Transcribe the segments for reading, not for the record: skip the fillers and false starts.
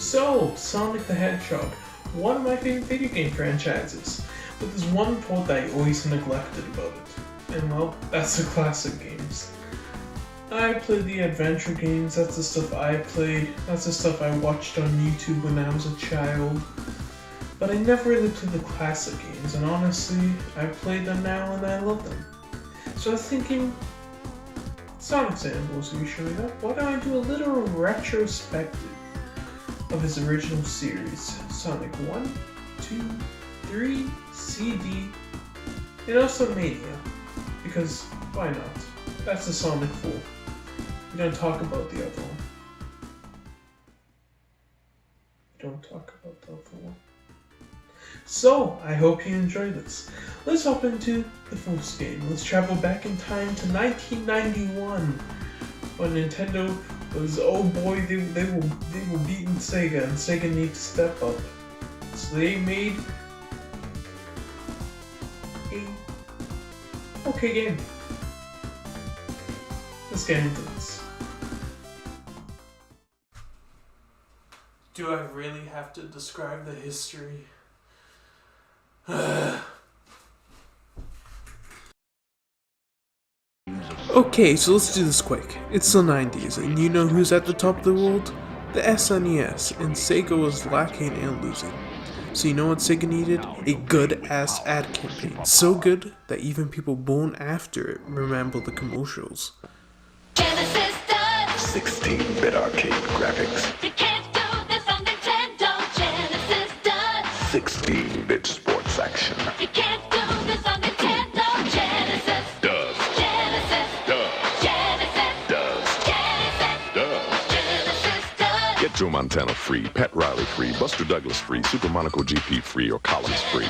So, Sonic the Hedgehog, one of my favorite video game franchises, but there's one part that I always neglected about it, and well, that's the classic games. I play the adventure games, that's the stuff I played, that's the stuff I watched on YouTube when I was a child, but I never really played the classic games, and honestly, I play them now and I love them. So I was thinking, Sonic's anniversary showing up, why don't I do a little retrospective of his original series, Sonic 1, 2, 3, CD, and also Mania, because why not? That's the Sonic 4. We don't talk about the other one. We don't talk about the other one. So, I hope you enjoy this. Let's hop into the first game. Let's travel back in time to 1991, when Nintendo was, oh boy, they were beating Sega, and Sega needed to step up. So they made a okay game. Let's get into this. Do I really have to describe the history? Okay, so let's do this quick. It's the 90s, and you know who's at the top of the world? The SNES, and Sega was lacking and losing. So you know what Sega needed? A good-ass ad campaign. So good that even people born after it remember the commercials. 16-bit arcade graphics. You can't do this on Nintendo. Genesis does. 16-bit sports action. You can't do this on Nintendo. Genesis Does. Genesis Does. Genesis Does. Genesis Does. Genesis does. Get Joe Montana free, Pat Riley free, Buster Douglas free, Super Monaco GP free, or Collins free.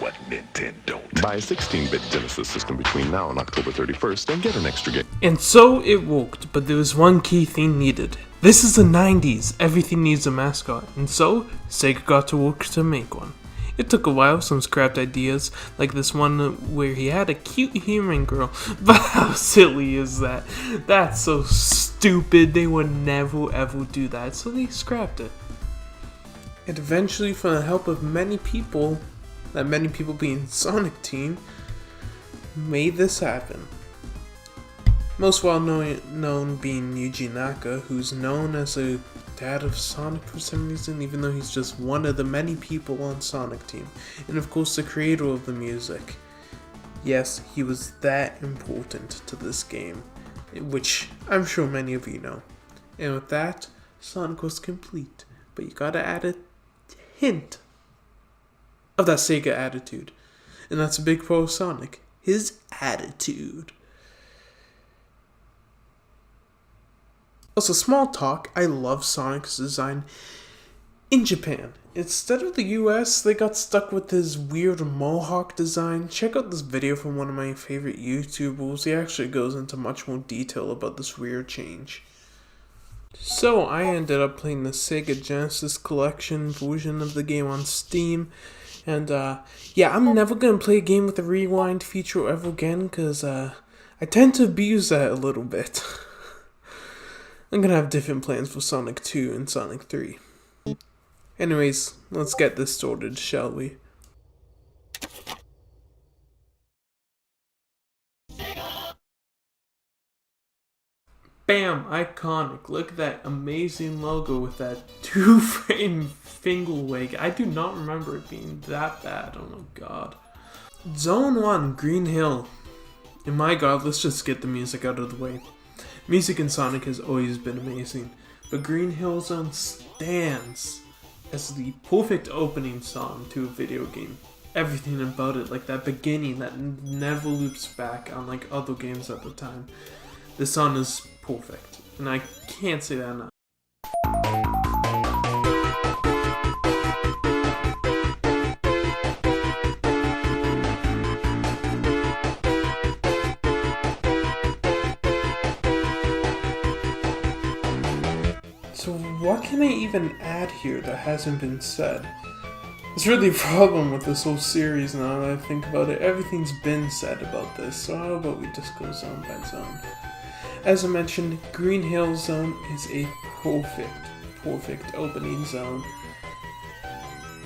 What Nintendo don't. Buy a 16-bit Genesis system between now and October 31st and get an extra game. And so it worked, but there was one key thing needed. This is the 90s, everything needs a mascot, and so Sega got to work to make one. It took a while, some scrapped ideas, like this one where he had a cute human girl, but how silly is that? That's so stupid, they would never ever do that, so they scrapped it. And eventually, from the help of many people, that many people being Sonic Team, made this happen. Most well known being Yuji Naka, who's known as a dad of Sonic for some reason, even though he's just one of the many people on Sonic Team. And of course the creator of the music. Yes, he was that important to this game, which I'm sure many of you know. And with that, Sonic was complete. But you gotta add a hint of that Sega attitude. And that's a big pro of Sonic. His attitude. Also, small talk, I love Sonic's design in Japan. Instead of the US, they got stuck with his weird mohawk design. Check out this video from one of my favorite YouTubers. He actually goes into much more detail about this weird change. So, I ended up playing the Sega Genesis Collection version of the game on Steam. And, yeah, I'm never gonna play a game with a rewind feature ever again, because, I tend to abuse that a little bit. I'm gonna have different plans for Sonic 2 and Sonic 3. Anyways, let's get this sorted, shall we? Bam! Iconic. Look at that amazing logo with that 2-frame finger wag. I do not remember it being that bad. Oh my god. Zone 1, Green Hill. And my god, let's just get the music out of the way. Music in Sonic has always been amazing, but Green Hill Zone stands as the perfect opening song to a video game. Everything about it, like that beginning that never loops back unlike other games at the time. This song is perfect, and I can't say that enough. So what can I even add here that hasn't been said? It's really a problem with this whole series now that I think about it. Everything's been said about this, so how about we just go zone by zone? As I mentioned, Green Hill Zone is a perfect opening zone.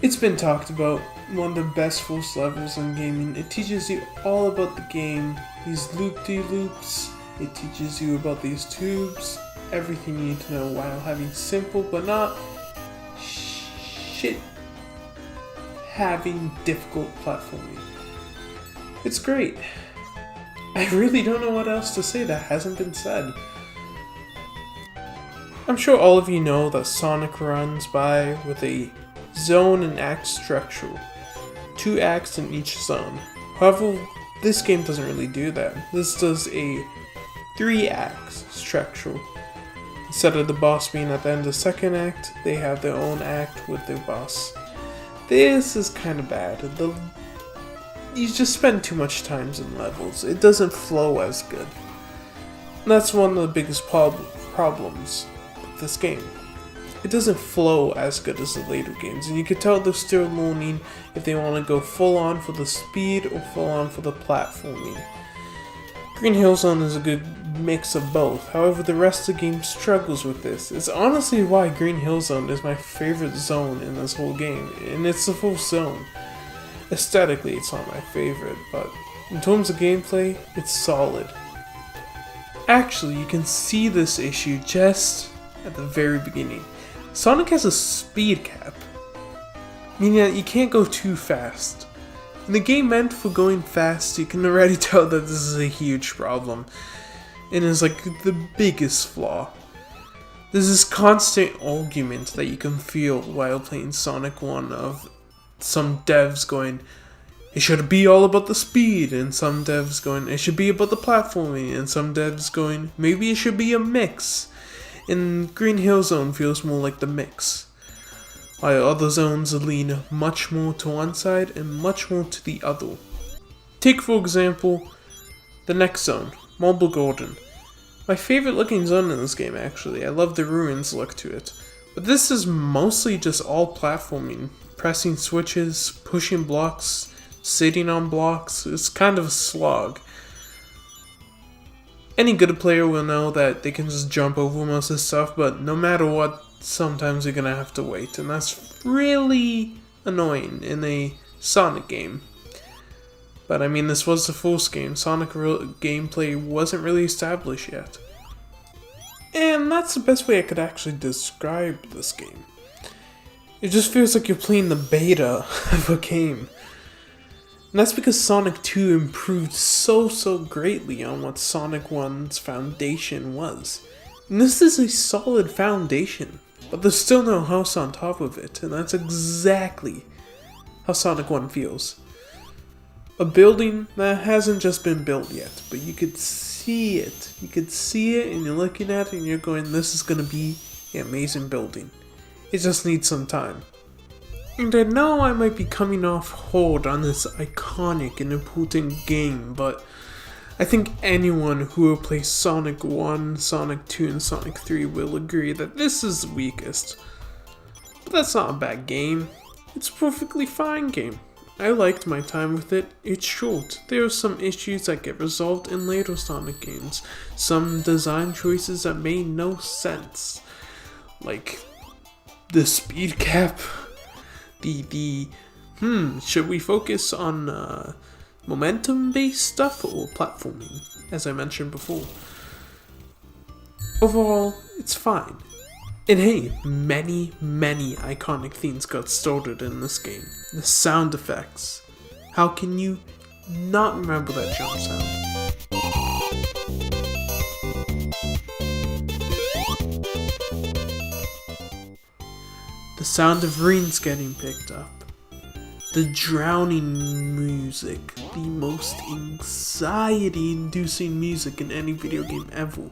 It's been talked about, one of the best first levels in gaming. It teaches you all about the game, these loop-de-loops, it teaches you about these tubes, everything you need to know while having simple but not having difficult platforming. It's great. I really don't know what else to say that hasn't been said. I'm sure all of you know that Sonic runs by with a zone and act structure. 2 acts in each zone. However, this game doesn't really do that. This does a 3 acts structure. Instead of the boss being at the end of the second act, they have their own act with their boss. This is kind of bad. You just spend too much time in levels. It doesn't flow as good. And that's one of the biggest problems with this game. It doesn't flow as good as the later games, and you can tell they're still learning if they want to go full on for the speed or full on for the platforming. Green Hill Zone is a good mix of both, however the rest of the game struggles with this. It's honestly why Green Hill Zone is my favorite zone in this whole game, and it's the full zone. Aesthetically, it's not my favorite, but in terms of gameplay, it's solid. Actually, you can see this issue just at the very beginning. Sonic has a speed cap, meaning that you can't go too fast. In the game meant for going fast, you can already tell that this is a huge problem, and is like the biggest flaw. There's this constant argument that you can feel while playing Sonic 1 of some devs going, it should be all about the speed, and some devs going, it should be about the platforming, and some devs going, maybe it should be a mix. And Green Hill Zone feels more like the mix, while other zones lean much more to one side and much more to the other. Take for example, the next zone, Marble Garden. My favorite looking zone in this game actually, I love the ruins look to it. But this is mostly just all platforming, pressing switches, pushing blocks, sitting on blocks. It's kind of a slog. Any good player will know that they can just jump over most of this stuff, but no matter what, sometimes you're gonna have to wait, and that's really annoying in a Sonic game. But I mean, this was the first game. Sonic gameplay wasn't really established yet. And that's the best way I could actually describe this game. It just feels like you're playing the beta of a game. And that's because Sonic 2 improved so greatly on what Sonic 1's foundation was. And this is a solid foundation, but there's still no house on top of it, and that's exactly how Sonic 1 feels. A building that hasn't just been built yet, but you could see it. You could see it, and you're looking at it, and you're going, this is going to be an amazing building. It just needs some time. And I know I might be coming off hard on this iconic and important game, but I think anyone who will play Sonic 1, Sonic 2, and Sonic 3 will agree that this is the weakest. But that's not a bad game. It's a perfectly fine game. I liked my time with it. It's short. There are some issues that get resolved in later Sonic games. Some design choices that made no sense. Like the speed cap. Should we focus on momentum-based stuff or platforming, as I mentioned before? Overall, it's fine. And hey, many iconic themes got started in this game. The sound effects. How can you not remember that jump sound? The sound of rings getting picked up. The drowning music. The most anxiety-inducing music in any video game ever.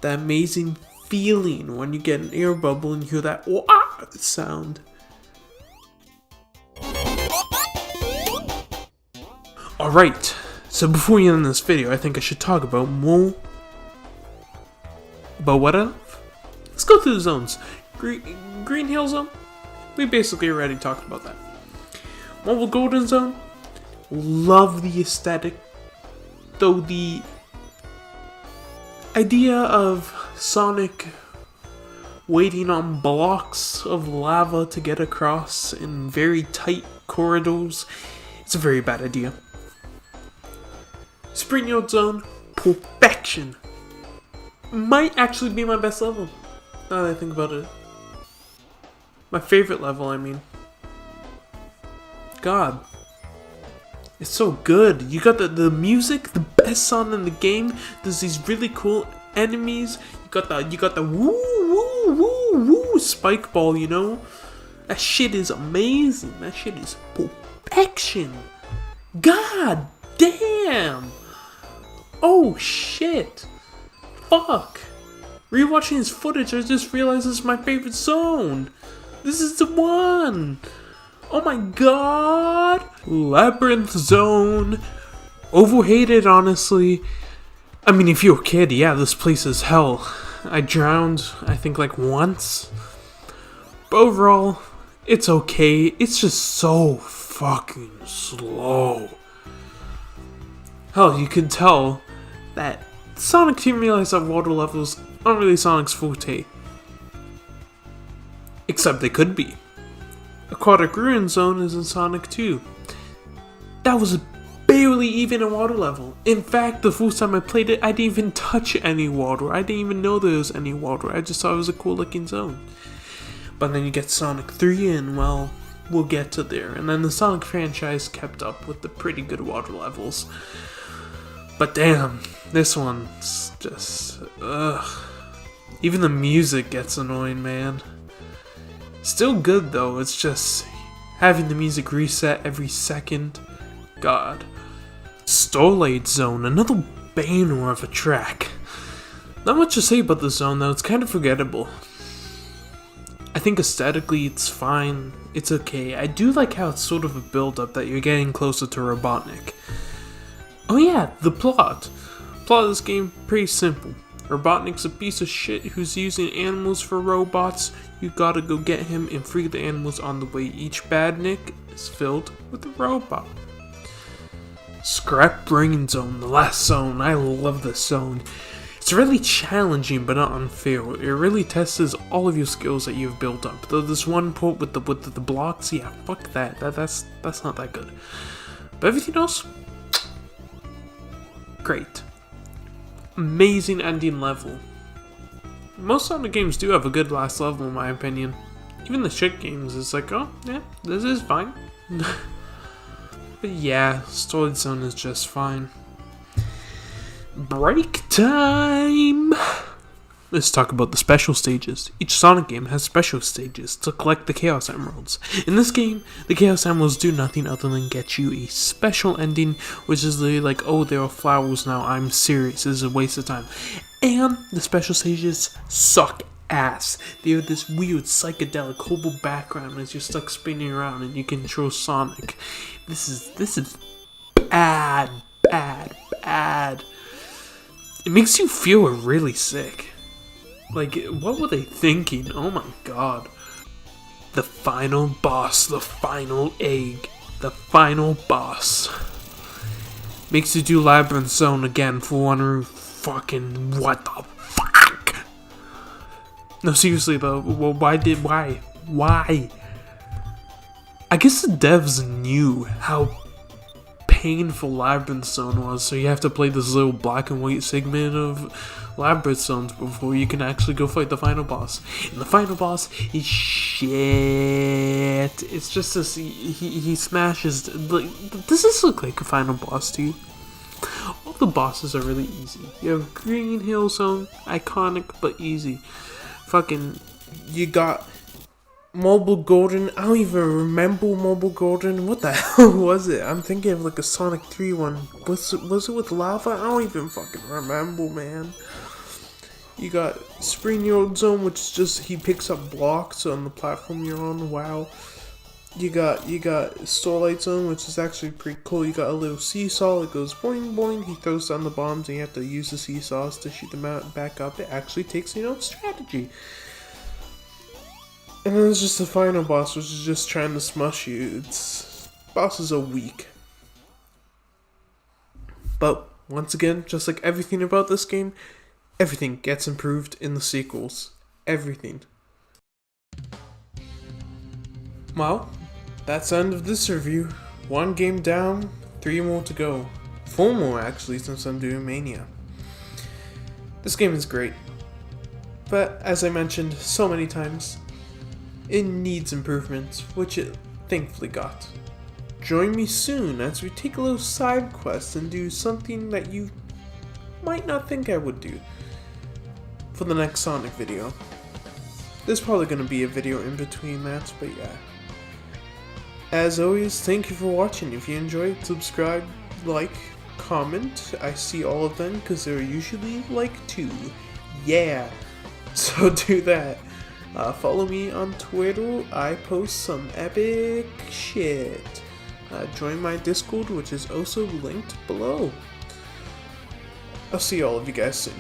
That amazing feeling when you get an air bubble and you hear that wah sound. Alright, so before we end this video, I think I should talk about more. About what else? Let's go through the zones. Green Hill Zone? we basically already talked about that. Mobile Golden Zone, love the aesthetic, though the idea of Sonic waiting on blocks of lava to get across in very tight corridors, it's a very bad idea. Spring Yield Zone, perfection. Might actually be my best level, now that I think about it. My favorite level, I mean. God. It's so good. You got the music, the best song in the game. There's these really cool enemies. You got the woo woo woo woo spike ball, you know? That shit is amazing. That shit is perfection. God damn. Oh shit. Fuck. Rewatching his footage, I just realized this is my favorite zone. This is the one. Oh my god. Labyrinth Zone. Overhated, honestly. I mean, if you're a kid, yeah, this place is hell. I drowned, I think, like once. But overall, it's okay. It's just so fucking slow. Hell, you can tell that Sonic didn't realize that water levels aren't really Sonic's forte. Except they could be. Aquatic Ruin Zone is in Sonic 2. That was barely even a water level. In fact, the first time I played it, I didn't even touch any water. I didn't even know there was any water. I just thought it was a cool looking zone. But then you get Sonic 3 and, well, we'll get to there. And then the Sonic franchise kept up with the pretty good water levels. But damn, this one's just, ugh. Even the music gets annoying, man. Still good though, it's just having the music reset every second. God. Starlight Zone, another banger of a track. Not much to say about the zone though, it's kind of forgettable. I think aesthetically it's fine, it's okay. I do like how it's sort of a build-up that you're getting closer to Robotnik. Oh yeah, the plot. Plot of this game, pretty simple. Robotnik's a piece of shit who's using animals for robots. You gotta go get him and free the animals on the way. Each badnik is filled with a robot. Scrap Brain Zone, the last zone. I love this zone. It's really challenging but not unfair. It really tests all of your skills that you've built up. Though this one part with the blocks, yeah, fuck that. That's not that good. But everything else, great. Amazing ending level. Most Sonic games do have a good last level in my opinion. Even the shit games, it's like, oh yeah, this is fine. But yeah, Starlight Zone is just fine. Break time! Let's talk about the special stages. Each Sonic game has special stages to collect the Chaos Emeralds. In this game, the Chaos Emeralds do nothing other than get you a special ending, which is literally like, oh, there are flowers now, I'm serious, this is a waste of time. And the special stages suck ass. They have this weird psychedelic horrible background as you're stuck spinning around and you control Sonic. This is bad. It makes you feel really sick. Like, what were they thinking? Oh my god. The final boss, the final egg, the final boss. Makes you do Labyrinth Zone again for one fucking what the fuck? No, seriously though, well, why? I guess the devs knew how painful Labyrinth Zone was, so you have to play this little black and white segment of Labyrinth Zones before you can actually go fight the final boss. And the final boss is shit. It's just this, he smashes, like, does this look like a final boss to you? All the bosses are really easy. You have Green Hill Zone, iconic but easy. Fucking, you got Mobile Golden. I don't even remember Mobile Golden. What the hell was it? I'm thinking of like a Sonic 3 one. Was it with lava? I don't even fucking remember, man. You got Spring Yield Zone, which is just he picks up blocks on the platform you're on. Wow. You got Starlight Zone, which is actually pretty cool. You got a little seesaw that goes boing boing. He throws down the bombs and you have to use the seesaws to shoot them out back up. It actually takes, strategy. And then there's just the final boss, which is just trying to smush you. Bosses are weak. But, once again, just like everything about this game, everything gets improved in the sequels. Everything. Well, that's the end of this review. 1 game down, 3 more to go. 4 more actually, since I'm doing Mania. This game is great. But, as I mentioned so many times, it needs improvements, which it thankfully got. Join me soon as we take a little side quest and do something that you might not think I would do for the next Sonic video. There's probably going to be a video in between that, but yeah. As always, thank you for watching. If you enjoyed, subscribe, like, comment. I see all of them because there are usually like 2. Yeah! So do that. Follow me on Twitter. I post some epic shit. Join my Discord, which is also linked below. I'll see all of you guys soon.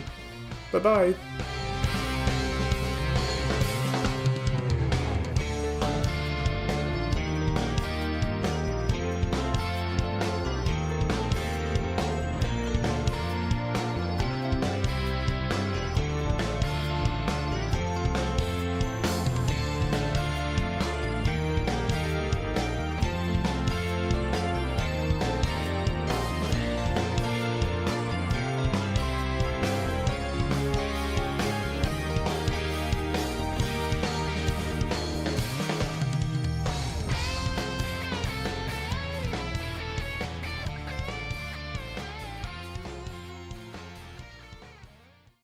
Bye bye.